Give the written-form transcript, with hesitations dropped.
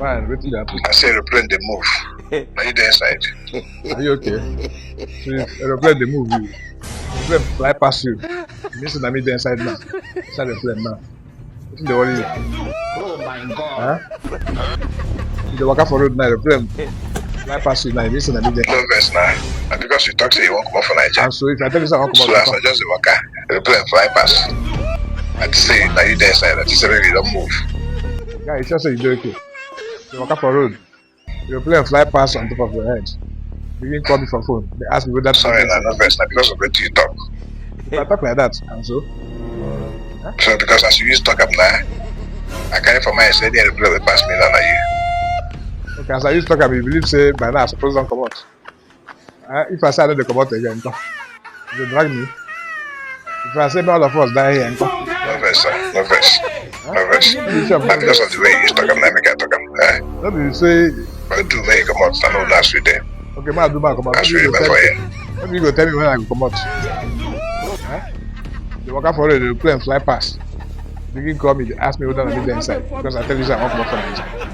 Fine, wait till you happen. I say aeroplane they move. Are you there inside? Are you okay? So if aeroplane they move you, aeroplane fly past you. This is me there inside now. Inside the plane now. What's the worry you? Oh my God. Huh? The waka for road now, aeroplane fly past you now. This is me there. No verse now. And because you talk say you won't come out for Nigeria. And so if I tell you something, I won't So come out. as I just the waka, aeroplane fly past. I say now you there inside. I just say really don't move. Yeah, it's just say you do okay. The waka for road. Aeroplane fly past on top of your head. You didn't call me for phone. They asked me whether. Sorry, now no verse now because of what you talk. If I talk like that, and so. So because as you use talk up now, I carry for my say the aeroplane will pass me now na you. Okay, as I used to talk, I believe say by now I suppose don't come out. If I say I don't come out again, you drag me. If I say all of us die here, no verse, sir. No verse. No verse. Not because of the way you use talk up now, make I talk up. Let me say. But do make come out, I know last week there. Okay, man, do my come out. Last week for you. Maybe you go tell me when I go come out. They walk out for it, the plane fly past. They didn't call me, they ask me whether I'm there inside. Because I tell you, I won't come out for Nigeria.